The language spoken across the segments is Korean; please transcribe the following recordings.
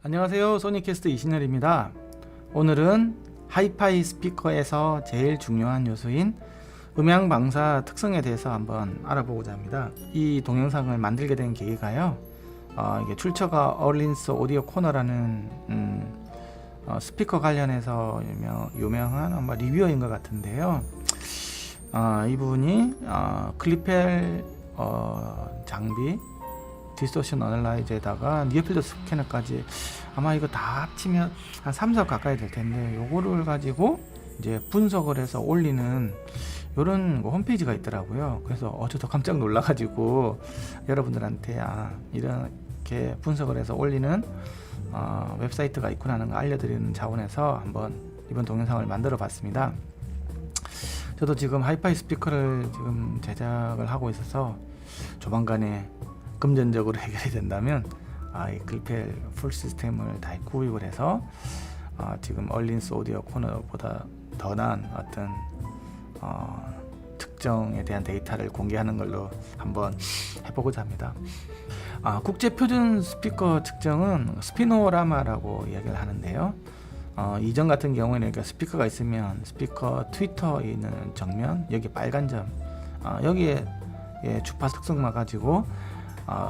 안녕하세요, 소니캐스트 이신열입니다. 오늘은 하이파이 스피커에서 제일 중요한 요소인 음향 방사 특성에 대해서 한번 알아보고자 합니다. 이 동영상을 만들게 된 계기가요, 이게 출처가 얼린스 오디오 코너라는 스피커 관련해서 유명한 아마 리뷰어인 것 같은데요. 이분이 클리펠 장비, 디스토션 어널라이저에다가 니어필드 스캐너까지 아마 이거 다 합치면 한 3석 가까이 될 텐데, 요거를 가지고 이제 분석을 해서 올리는 요런 홈페이지가 있더라고요. 그래서 저도 깜짝 놀라가지고 여러분들한테 이렇게 분석을 해서 올리는 웹사이트가 있구나 하는 거 알려드리는 차원에서 한번 이번 동영상을 만들어 봤습니다. 저도 지금 하이파이 스피커를 지금 제작을 하고 있어서 조만간에 금전적으로 해결이 된다면 이 클리펠 풀 시스템을 다 구입을 해서 지금 얼린스 오디오 코너보다 더 나은 어떤 특정에 대한 데이터를 공개하는 걸로 한번 해보고자 합니다. 국제 표준 스피커 측정은 스피노라마라고 이야기를 하는데요. 이전 같은 경우에는 스피커가 있으면 스피커 트위터에 있는 정면, 여기 빨간 점, 여기에 주파수 특성만 가지고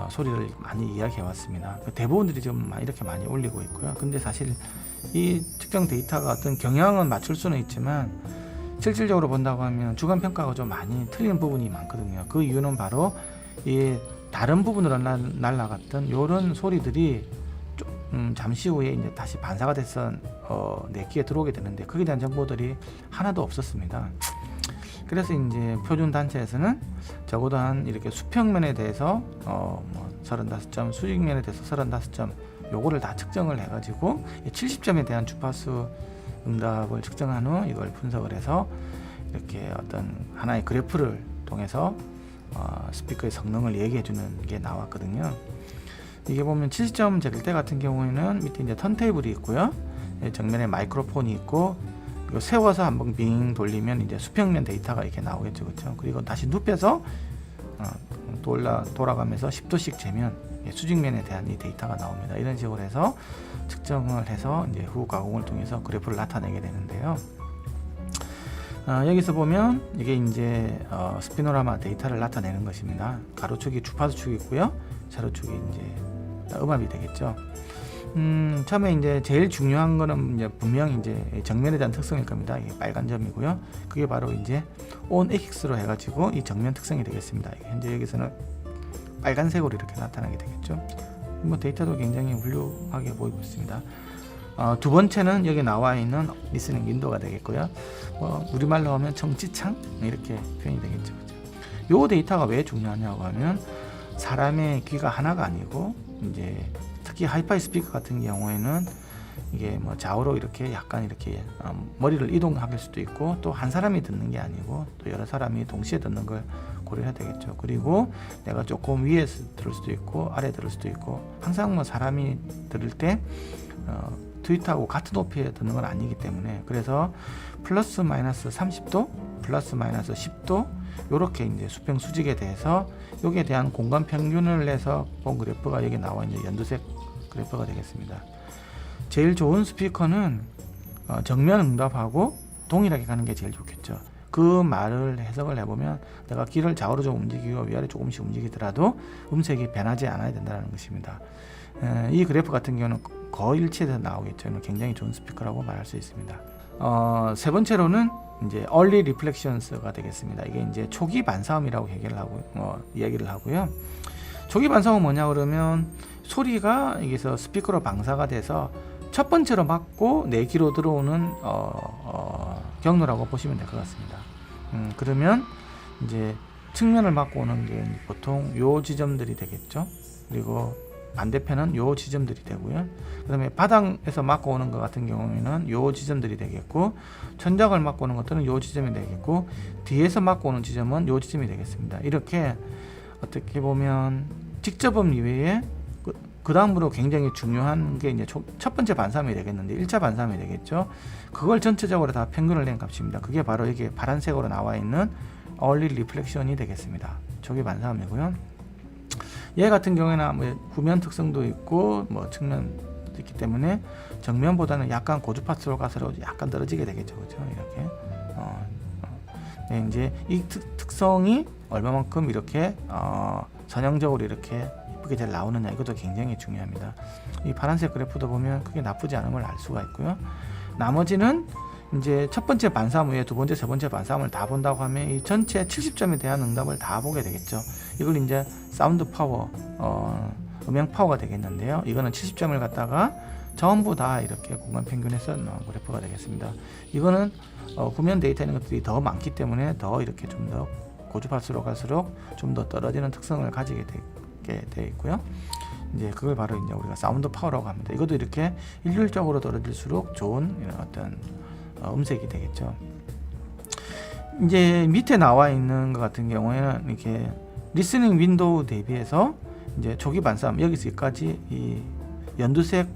소리를 많이 이야기해 왔습니다. 대부분들이 지금 이렇게 많이 올리고 있고요. 근데 사실 이 측정 데이터가 어떤 경향은 맞출 수는 있지만 실질적으로 본다고 하면 주관 평가가 좀 많이 틀리는 부분이 많거든요. 그 이유는 바로 이 다른 부분으로 날아갔던 이런 소리들이 잠시 후에 이제 다시 반사가 돼서 내 귀에 들어오게 되는데, 거기에 대한 정보들이 하나도 없었습니다. 그래서 이제 표준 단체에서는 적어도 한 이렇게 수평면에 대해서 35점, 수직면에 대해서 35점, 요거를 다 측정을 해가지고 70점에 대한 주파수 응답을 측정한 후 이걸 분석을 해서 이렇게 어떤 하나의 그래프를 통해서 스피커의 성능을 얘기해주는 게 나왔거든요. 이게 보면 70점 제일 때 같은 경우에는 밑에 이제 턴테이블이 있고요, 정면에 마이크로폰이 있고, 그리고 세워서 한번 빙 돌리면 이제 수평면 데이터가 이렇게 나오겠죠, 그렇죠? 그리고 다시 눕혀서 돌아가면서 10도씩 재면 수직면에 대한 이 데이터가 나옵니다. 이런 식으로 해서 측정을 해서 이제 후 가공을 통해서 그래프를 나타내게 되는데요. 여기서 보면 이게 이제 스피노라마 데이터를 나타내는 것입니다. 가로축이 주파수축이 있고요, 세로축이 이제 음압이 되겠죠. 처음에 이제 제일 중요한 거는 이제 분명히 이제 정면에 대한 특성일 겁니다. 이게 빨간 점이고요. 그게 바로 이제 on axis로 해가지고 이 정면 특성이 되겠습니다. 현재 여기서는 빨간색으로 이렇게 나타나게 되겠죠. 데이터도 굉장히 훌륭하게 보이고 있습니다. 두 번째는 여기 나와 있는 리스닝 윈도우가 되겠고요. 우리말로 하면 청취창 이렇게 표현이 되겠죠. 요 데이터가 왜 중요하냐고 하면, 사람의 귀가 하나가 아니고 이제 특히 하이파이 스피커 같은 경우에는 이게 좌우로 이렇게 약간 이렇게 머리를 이동할 수도 있고, 또 한 사람이 듣는 게 아니고 또 여러 사람이 동시에 듣는 걸 고려해야 되겠죠. 그리고 내가 조금 위에서 들을 수도 있고 아래 들을 수도 있고, 항상 사람이 들을 때 트윗하고 같은 높이에 듣는 건 아니기 때문에, 그래서 플러스 마이너스 30도, 플러스 마이너스 10도 요렇게 이제 수평 수직에 대해서 여기에 대한 공간 평균을 내서 본 그래프가 여기 나와 있는 연두색 그래프가 되겠습니다. 제일 좋은 스피커는 정면 응답하고 동일하게 가는 게 제일 좋겠죠. 그 말을 해석을 해보면, 내가 귀를 좌우로 좀 움직이고 위아래 조금씩 움직이더라도 음색이 변하지 않아야 된다는 것입니다. 이 그래프 같은 경우는 거의 일치해서 나오겠죠. 굉장히 좋은 스피커라고 말할 수 있습니다. 세 번째로는 이제 early reflections가 되겠습니다. 이게 이제 초기 반사음이라고 이야기를 하고요. 초기 반사음은 뭐냐 그러면, 소리가 여기서 스피커로 방사가 돼서 첫 번째로 맞고 내 귀로 들어오는 경로라고 보시면 될 것 같습니다. 그러면 이제 측면을 맞고 오는 게 보통 요 지점들이 되겠죠. 그리고 반대편은 요 지점들이 되고요. 그 다음에 바닥에서 맞고 오는 것 같은 경우에는 요 지점들이 되겠고, 천장을 맞고 오는 것들은 요 지점이 되겠고, 뒤에서 맞고 오는 지점은 요 지점이 되겠습니다. 이렇게 어떻게 보면 직접음 이외에 그 다음으로 굉장히 중요한 게 이제 첫 번째 반사음이 되겠는데 1차 반사음이 되겠죠. 그걸 전체적으로 다 평균을 낸 값입니다. 그게 바로 이게 파란색으로 나와 있는 early reflection이 되겠습니다. 초기 반사음이고요. 얘 같은 경우에는 후면 특성도 있고 측면 수도 있기 때문에 정면보다는 약간 고주파수로 가서 약간 떨어지게 되겠죠, 그죠? 이렇게. 네, 이제 이 특성이 얼마만큼 이렇게 전형적으로 이렇게 이쁘게 잘 나오느냐, 이것도 굉장히 중요합니다. 이 파란색 그래프도 보면 크게 나쁘지 않은 걸 알 수가 있고요. 나머지는 이제 첫 번째 반사음 외에 두 번째, 세 번째 반사음을 다 본다고 하면 이 전체 70점에 대한 응답을 다 보게 되겠죠. 이걸 이제 사운드 파워, 음향 파워가 되겠는데요. 이거는 70점을 갖다가 전부 다 이렇게 공간 평균에서 나온 그래프가 되겠습니다. 이거는 구면 데이터 있는 것들이 더 많기 때문에 더 이렇게 좀 더 고주파수로 갈수록 좀 더 떨어지는 특성을 가지게 되어 있고요. 이제 그걸 바로 이제 우리가 사운드 파워라고 합니다. 이것도 이렇게 일률적으로 떨어질수록 좋은 이런 어떤 음색이 되겠죠. 이제 밑에 나와 있는 것 같은 경우에는 이렇게 리스닝 윈도우 대비해서 이제 초기 반사음 여기서 여기까지 이 연두색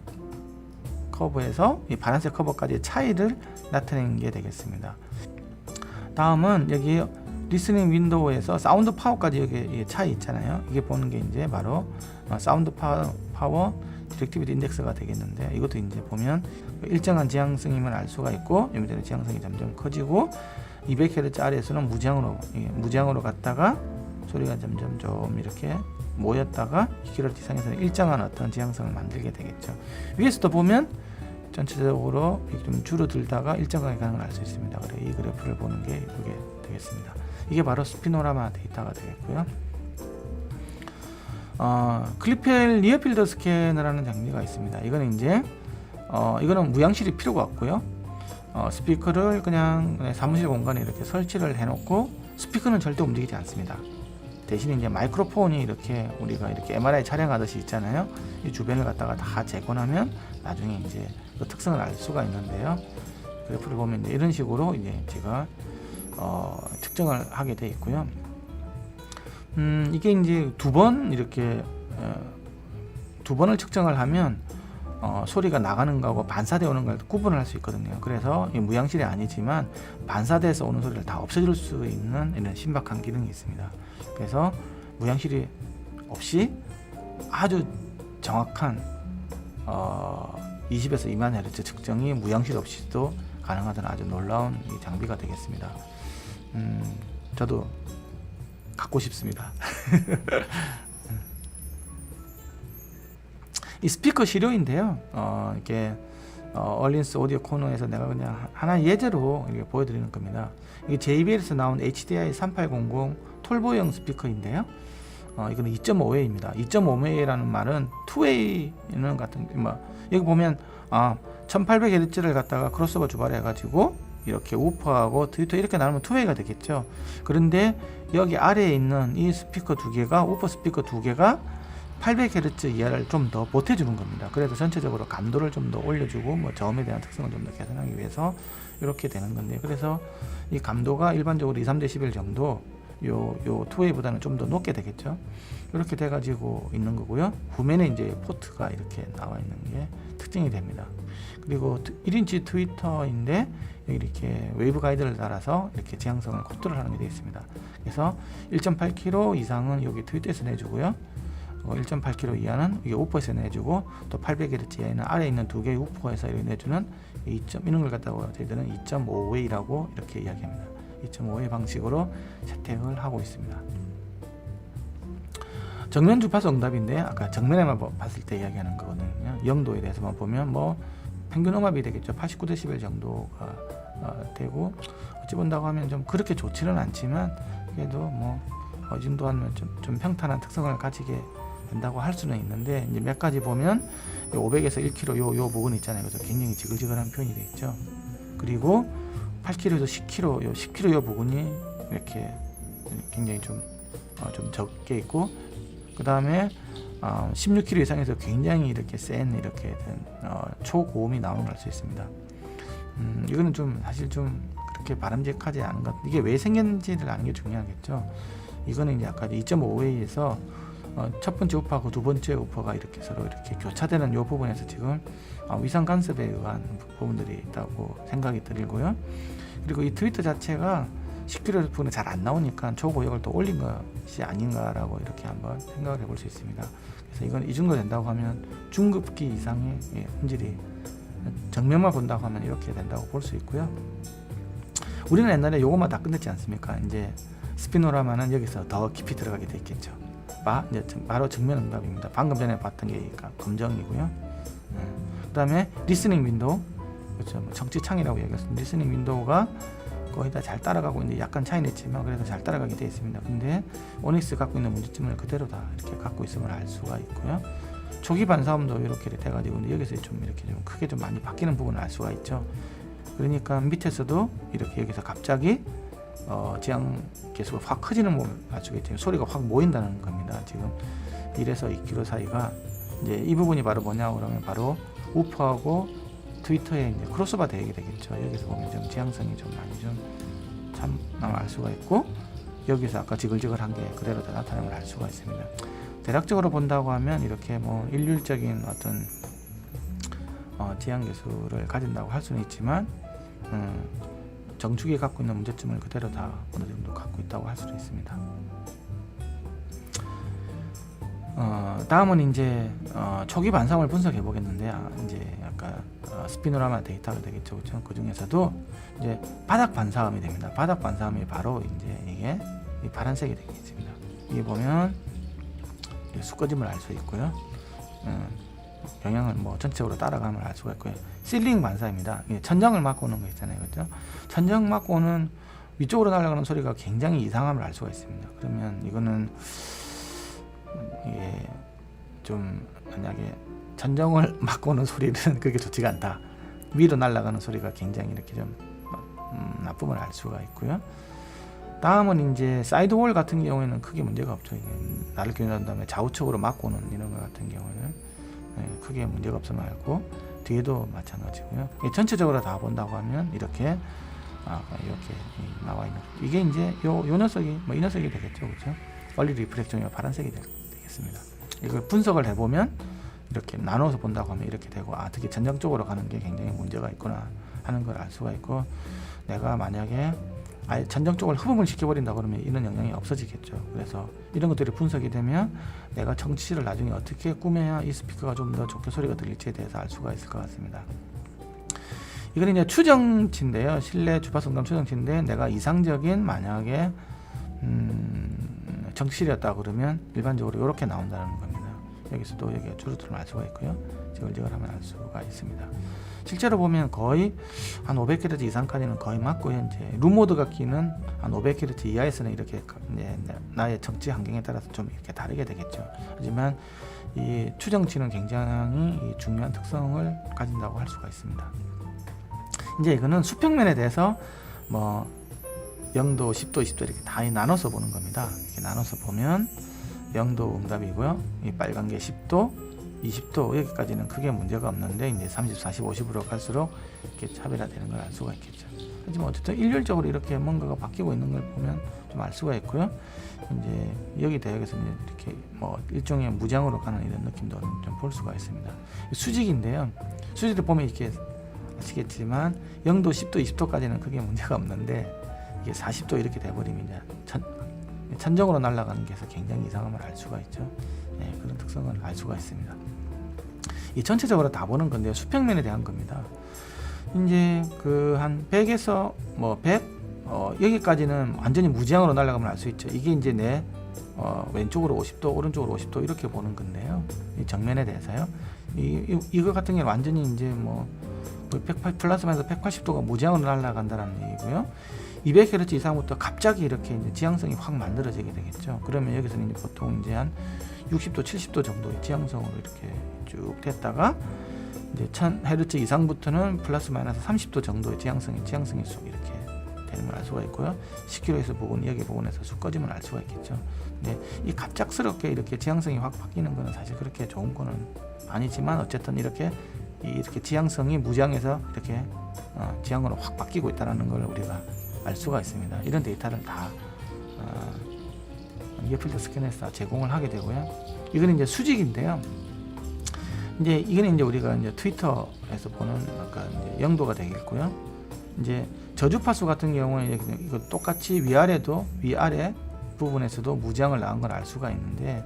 커브에서 이 파란색 커브까지의 차이를 나타내는 게 되겠습니다. 다음은 여기 리스닝 윈도우에서 사운드 파워까지 여기 차이 있잖아요. 이게 보는 게 이제 바로 사운드 파워 디렉티비티 인덱스가 되겠는데, 이것도 이제 보면 일정한 지향성임을 알 수가 있고, 여기서 지향성이 점점 커지고 200Hz 아래에서는 무지향으로 갔다가 소리가 점점 좀 이렇게 모였다가 2kHz 이상에서는 일정한 어떤 지향성을 만들게 되겠죠. 위에서도 보면 전체적으로 좀 줄어들다가 일정하게 가는 걸 알 수 있습니다. 그래 이 그래프를 보는 게 이게 되겠습니다. 이게 바로 스피노라마 데이터가 되겠고요. 클리펠 니어필드 스캐너라는 장비가 있습니다. 이거는 이제 이거는 무향실이 필요가 없고요. 스피커를 그냥 사무실 공간에 이렇게 설치를 해놓고 스피커는 절대 움직이지 않습니다. 대신에 이제 마이크로폰이 이렇게 우리가 이렇게 MRI 촬영하듯이 있잖아요. 이 주변을 갖다가 다 재건하면 나중에 이제 그 특성을 알 수가 있는데요. 그래프를 보면 이제 이런 식으로 이제 제가 측정을 하게 돼 있고요. 이게 이제 두 번 이렇게 두 번을 측정을 하면 소리가 나가는 거하고 반사되어 오는 걸 구분을 할 수 있거든요. 그래서 이 무향실이 아니지만 반사돼서 오는 소리를 다 없애줄 수 있는 이런 신박한 기능이 있습니다. 그래서 무향실이 없이 아주 정확한 20에서 2만 헤르츠 측정이 무향실 없이도 가능하다는 아주 놀라운 이 장비가 되겠습니다. 저도 갖고 싶습니다. 이 스피커 시료인데요. 이렇게 얼린스 오디오 코너에서 내가 그냥 하나 예제로 이렇게 보여드리는 겁니다. 이게 JBL에서 나온 HDI 3800 톨보형 스피커인데요. 이거는 2.5W입니다. 2.5W라는 말은 2W는 같은 여기 보면 1800Hz를 갖다가 크로스오버 주발해 가지고 이렇게 우퍼하고 트위터 이렇게 나누면 2W가 되겠죠. 그런데 여기 아래에 있는 이 스피커 두 개가 우퍼 스피커 두 개가 800Hz 이하를 좀 더 보태주는 겁니다. 그래서 전체적으로 감도를 좀 더 올려주고 저음에 대한 특성을 좀 더 개선하기 위해서 이렇게 되는 건데, 그래서 이 감도가 일반적으로 2, 3dB 정도 요 2W보다는 좀 더 높게 되겠죠. 이렇게 돼 가지고 있는 거고요. 후면에 이제 포트가 이렇게 나와 있는 게 특징이 됩니다. 그리고 1인치 트위터인데 여기 이렇게 웨이브 가이드를 달아서 이렇게 지향성을 컨트롤 하는 게 되어 있습니다. 그래서 1.8km 이상은 여기 트위터에서 내주고요. 1.8km 이하는 이게 우퍼에서 내주고, 또 800Hz 이하는 아래에 있는 두 개의 우퍼에서 내주는 이런 걸 갖다가 저희들은 2.5W라고 이렇게 이야기합니다. 2.5W 방식으로 채택을 하고 있습니다. 정면 주파수 응답인데 아까 정면에만 봤을 때 이야기하는 거거든요. 영도에 대해서만 보면 평균 음압이 되겠죠. 89dB 정도가 되고, 어찌 본다고 하면 좀 그렇게 좋지는 않지만 그래도 이 정도 하면 좀 평탄한 특성을 가지게 된다고 할 수는 있는데, 이제 몇 가지 보면 500에서 1km 요 부분 있잖아요. 그래서 굉장히 지글지글한 표현이 되어 있죠. 그리고 8km에서 10km 요 10km 요 부분이 이렇게 굉장히 좀 적게 있고, 그 다음에 16km 이상에서 굉장히 이렇게 센 이렇게 된 초고음이 나오는 걸 알 수 있습니다. 이거는 좀 사실 좀 그렇게 바람직하지 않은 것. 이게 왜 생겼는지를 아는 게 중요하겠죠. 이거는 이제 아까 2.5W에서 첫 번째 우퍼하고 두 번째 우퍼가 이렇게 서로 이렇게 교차되는 이 부분에서 지금 위상 간섭에 의한 부분들이 있다고 생각이 들고요. 그리고 이 트위터 자체가 10kHz는 잘 안 나오니까 초고역을 또 올린 것이 아닌가라고 이렇게 한번 생각을 해볼 수 있습니다. 그래서 이건 이 정도 된다고 하면 중급기 이상의 음질이, 정면만 본다고 하면 이렇게 된다고 볼 수 있고요. 우리는 옛날에 요것만 다 끝냈지 않습니까? 이제 스피노라마는 여기서 더 깊이 들어가게 돼 있겠죠. 이제 바로 정면 응답입니다. 방금 전에 봤던 게 검정이고요. 그 다음에 리스닝 윈도우, 그렇죠. 뭐 정치창이라고 얘기했습니다. 리스닝 윈도우가 거의 다 잘 따라가고 있는데 약간 차이는 있지만 그래도 잘 따라가게 되어 있습니다. 근데 오닉스 갖고 있는 문제점을 그대로 다 이렇게 갖고 있음을 알 수가 있고요. 초기 반사음도 이렇게 돼가지고 여기서 좀 이렇게 좀 크게 좀 많이 바뀌는 부분을 알 수가 있죠. 그러니까 밑에서도 이렇게 여기서 갑자기 지향 계수가 확 커지는 부분을 알 수가 있죠. 소리가 확 모인다는 겁니다. 지금 1에서 2km 사이가 이제 이 부분이 바로 뭐냐 그러면 바로 우퍼하고 트위터에 이제 크로스오버 되게 되겠죠. 여기서 보면 좀 지향성이 좀 많이 좀 알 수가 있고, 여기서 아까 지글지글한 게 그대로 다 나타나는 걸 알 수가 있습니다. 대략적으로 본다고 하면 이렇게 뭐 일률적인 어떤 지향 계수를 가진다고 할 수는 있지만 정축이 갖고 있는 문제점을 그대로 다 어느 정도 갖고 있다고 할 수도 있습니다. 다음은 이제 초기 반사음을 분석해 보겠는데, 이제 아까 스피노라마 데이터가 되겠죠, 그렇죠? 그 중에서도 이제 바닥 반사음이 됩니다. 바닥 반사음이 바로 이제 이게 이 파란색이 되겠습니다. 이게 보면 수꺼짐을 알 수 있고요. 영향을 뭐 전체적으로 따라감을 알 수가 있고요. 실링 반사입니다. 천장을 막고 오는 거 있잖아요, 그렇죠? 천장 막고 오는 위쪽으로 날아가는 소리가 굉장히 이상함을 알 수가 있습니다. 그러면 이거는 이게 좀 만약에 천정을 막고 오는 소리는 그렇게 좋지가 않다. 위로 날아가는 소리가 굉장히 이렇게 좀 나쁨을 알 수가 있고요. 다음은 이제 사이드월 같은 경우에는 크게 문제가 없죠. 이게 나를 겨눈 다음에 좌우측으로 막고 오는 이런 것 같은 경우는 크게 문제가 없음을 알고, 뒤에도 마찬가지고요. 전체적으로 다 본다고 하면 이렇게 나와 있는, 이게 이제 요 녀석이 이 녀석이 되겠죠, 그렇죠? 얼리 리프렉션이 파란색이 되겠습니다. 이걸 분석을 해보면 이렇게 나눠서 본다고 하면 이렇게 되고, 특히 전장 쪽으로 가는 게 굉장히 문제가 있구나 하는 걸 알 수가 있고, 내가 만약에 아예 전장 쪽을 흡음을 시켜버린다 그러면 이런 영향이 없어지겠죠. 그래서 이런 것들이 분석이 되면 내가 정치를 나중에 어떻게 꾸며야 이 스피커가 좀 더 좋게 소리가 들릴지에 대해서 알 수가 있을 것 같습니다. 이건 이제 추정치인데요. 실내 주파수 응답 추정치인데, 내가 이상적인 만약에 정치실이었다 그러면 일반적으로 이렇게 나온다는 겁니다. 여기서도 여기가 주루트를 알 수가 있고요. 지글지글하면 알 수가 있습니다. 실제로 보면 거의 한 500kHz 이상까지는 거의 맞고요. 이제 룸모드가 끼는 한 500kHz 이하에서는 이렇게 이제 나의 정치 환경에 따라서 좀 이렇게 다르게 되겠죠. 하지만 이 추정치는 굉장히 중요한 특성을 가진다고 할 수가 있습니다. 이제 이거는 수평면에 대해서 뭐 0도, 10도, 20도 이렇게 다 나눠서 보는 겁니다. 이렇게 나눠서 보면 0도 응답이고요. 이 빨간 게 10도, 20도 여기까지는 크게 문제가 없는데, 이제 30, 40, 50으로 갈수록 이렇게 차별화되는 걸 알 수가 있겠죠. 하지만 어쨌든 일률적으로 이렇게 뭔가가 바뀌고 있는 걸 보면 좀 알 수가 있고요. 이제 여기 대역에서 이제 이렇게 뭐 일종의 무장으로 가는 이런 느낌도 좀 볼 수가 있습니다. 수직인데요. 수직을 보면 이렇게 아시겠지만 0도, 10도, 20도까지는 크게 문제가 없는데, 이게 40도 이렇게 돼버리면 이제 천정으로 날아가는 게 굉장히 이상함을 알 수가 있죠. 그런 특성을 알 수가 있습니다. 이 전체적으로 다 보는 건데요. 수평면에 대한 겁니다. 이제 그 한 100에서 뭐 100 여기까지는 완전히 무지향으로 날아가면 알 수 있죠. 이게 이제 내 왼쪽으로 50도, 오른쪽으로 50도 이렇게 보는 건데요. 이 정면에 대해서요. 이거 같은 경우는 완전히 이제 뭐 플러스면서 180도가 무지향으로 날아간다는 얘기고요. 200Hz 이상부터 갑자기 이렇게 이제 지향성이 확 만들어지게 되겠죠. 그러면 여기서는 이제 보통 이제 한 60도, 70도 정도의 지향성으로 이렇게 쭉 됐다가, 이제 1000Hz 이상부터는 플러스 마이너스 30도 정도의 지향성이 쑥 이렇게 되는 걸 알 수가 있고요. 10kHz 부분, 여기 부분에서 쑥 꺼지면 알 수가 있겠죠. 근데 이 갑작스럽게 이렇게 지향성이 확 바뀌는 거는 사실 그렇게 좋은 거는 아니지만, 어쨌든 이렇게 지향성이 무지향에서 이렇게 지향으로 확 바뀌고 있다는 걸 우리가 알 수가 있습니다. 이런 데이터를 다 이어필터 스캐너에서 제공을 하게 되고요. 이거는 이제 수직인데요. 이제 이거는 이제 우리가 이제 트위터에서 보는 아까 이제 0도가 되겠고요. 이제 저주파수 같은 경우에 이거 똑같이 위아래도 위아래 부분에서도 무지향을 낳은 걸 알 수가 있는데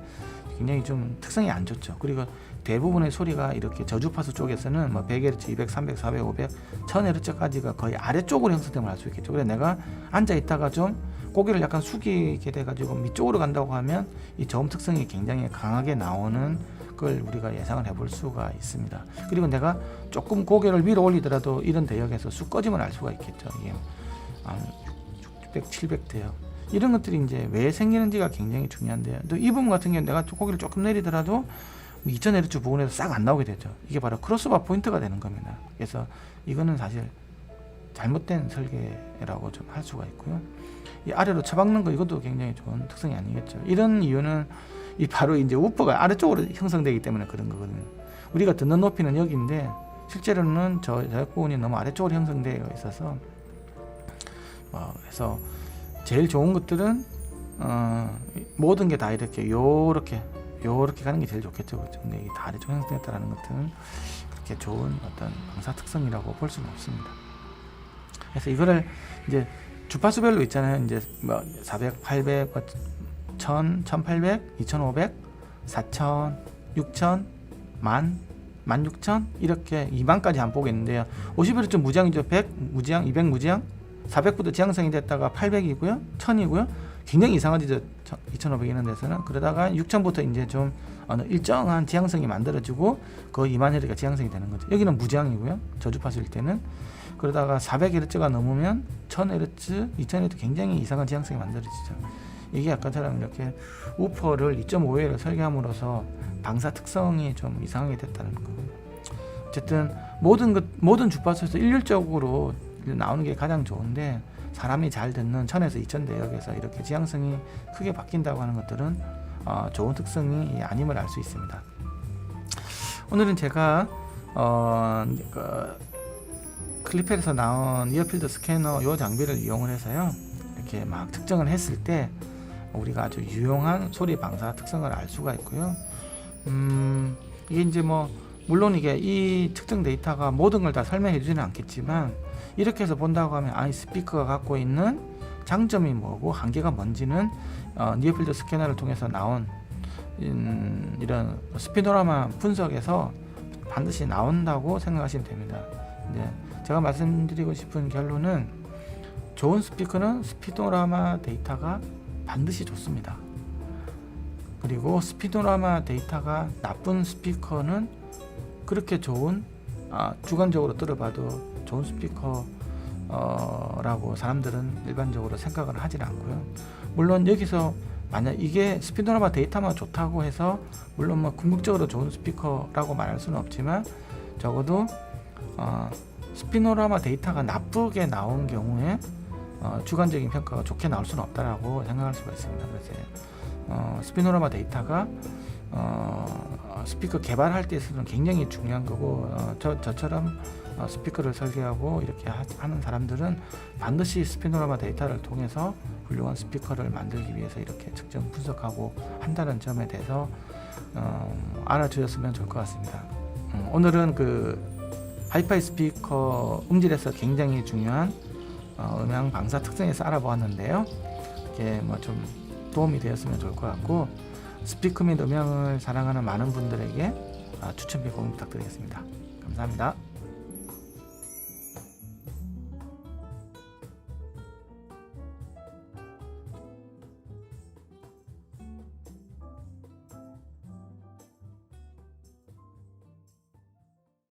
굉장히 좀 특성이 안 좋죠. 그리고 대부분의 소리가 이렇게 저주파수 쪽에서는 뭐 100Hz, 200, 300, 400, 500, 1000Hz까지가 거의 아래쪽으로 형성됨을 알 수 있겠죠. 그래서 내가 앉아 있다가 좀 고개를 약간 숙이게 돼가지고 밑쪽으로 간다고 하면 이 저음 특성이 굉장히 강하게 나오는 걸 우리가 예상을 해볼 수가 있습니다. 그리고 내가 조금 고개를 위로 올리더라도 이런 대역에서 쑥 꺼짐을 알 수가 있겠죠. 이게 600, 700 대역 이런 것들이 이제 왜 생기는지가 굉장히 중요한데요. 또 이 부분 같은 경우는 내가 고개를 조금 내리더라도 2000Hz 부분에서 싹 안 나오게 되죠. 이게 바로 크로스바 포인트가 되는 겁니다. 그래서 이거는 사실 잘못된 설계라고 좀 할 수가 있고요. 이 아래로 처박는 거 이것도 굉장히 좋은 특성이 아니겠죠. 이런 이유는 이 바로 이제 우퍼가 아래쪽으로 형성되기 때문에 그런 거거든요. 우리가 듣는 높이는 여기인데 실제로는 저역 부분이 너무 아래쪽으로 형성되어 있어서 그래서 제일 좋은 것들은 모든 게 다 요렇게 가는 게 제일 좋겠죠. 그렇죠? 근데 이게 다 아래쪽 형성됐다라는 것들은 그렇게 좋은 어떤 방사 특성이라고 볼 수는 없습니다. 그래서 이거를 이제 주파수별로 있잖아요. 이제 뭐 400, 800, 1000, 1800, 2500, 4000, 6000, 10,000, 16,000 이렇게 2만까지 안 보겠는데요. 50Hz 무지향이죠. 100 무지향, 200 무지향, 400부터 지향성이 됐다가 800이고요, 1000이고요. 굉장히 이상하죠. 2500 이런 데서는. 그러다가 6000부터 이제 좀 어느 일정한 지향성이 만들어지고 거의 2만Hz가 지향성이 되는 거죠. 여기는 무지향이고요. 저주파수일 때는. 그러다가 400Hz가 넘으면 1000Hz, 2000Hz 굉장히 이상한 지향성이 만들어지죠. 이게 아까처럼 이렇게 우퍼를 2.5A로 설계함으로써 방사 특성이 좀 이상하게 됐다는 거. 어쨌든 모든 주파수에서 일률적으로 나오는 게 가장 좋은데 사람이 잘 듣는 1000에서 2000 대역에서 이렇게 지향성이 크게 바뀐다고 하는 것들은 좋은 특성이 아님을 알 수 있습니다. 오늘은 제가 클리펠에서 나온 니어필드 스캐너 이 장비를 이용을 해서요 이렇게 막 특정을 했을 때 우리가 아주 유용한 소리 방사 특성을 알 수가 있고요. 이게 이제 뭐 물론 이게 이 측정 데이터가 모든 걸 다 설명해 주지는 않겠지만 이렇게 해서 본다고 하면 이 스피커가 갖고 있는 장점이 뭐고 한계가 뭔지는 니어필드 스캐너를 통해서 나온 이런 스피노라마 분석에서 반드시 나온다고 생각하시면 됩니다. 이제 제가 말씀드리고 싶은 결론은 좋은 스피커는 스피노라마 데이터가 반드시 좋습니다. 그리고 스피노라마 데이터가 나쁜 스피커는 그렇게 좋은 주관적으로 들어봐도 좋은 스피커라고 사람들은 일반적으로 생각을 하지 않고요. 물론 여기서 만약 이게 스피노라마 데이터만 좋다고 해서 물론 뭐 궁극적으로 좋은 스피커라고 말할 수는 없지만 적어도 스피노라마 데이터가 나쁘게 나온 경우에 주관적인 평가가 좋게 나올 수는 없다라고 생각할 수가 있습니다. 그래서 스피노라마 데이터가 스피커 개발할 때 있어서는 굉장히 중요한 거고 저처럼 스피커를 설계하고 이렇게 하는 사람들은 반드시 스피노라마 데이터를 통해서 훌륭한 스피커를 만들기 위해서 이렇게 측정 분석하고 한다는 점에 대해서 알아주셨으면 좋을 것 같습니다. 오늘은 그 하이파이 스피커 음질에서 굉장히 중요한 음향 방사 특성에서 알아보았는데요. 이게 뭐 좀 도움이 되었으면 좋을 것 같고 스피커 및 음향을 사랑하는 많은 분들에게 추천 및 공유 부탁드리겠습니다. 감사합니다.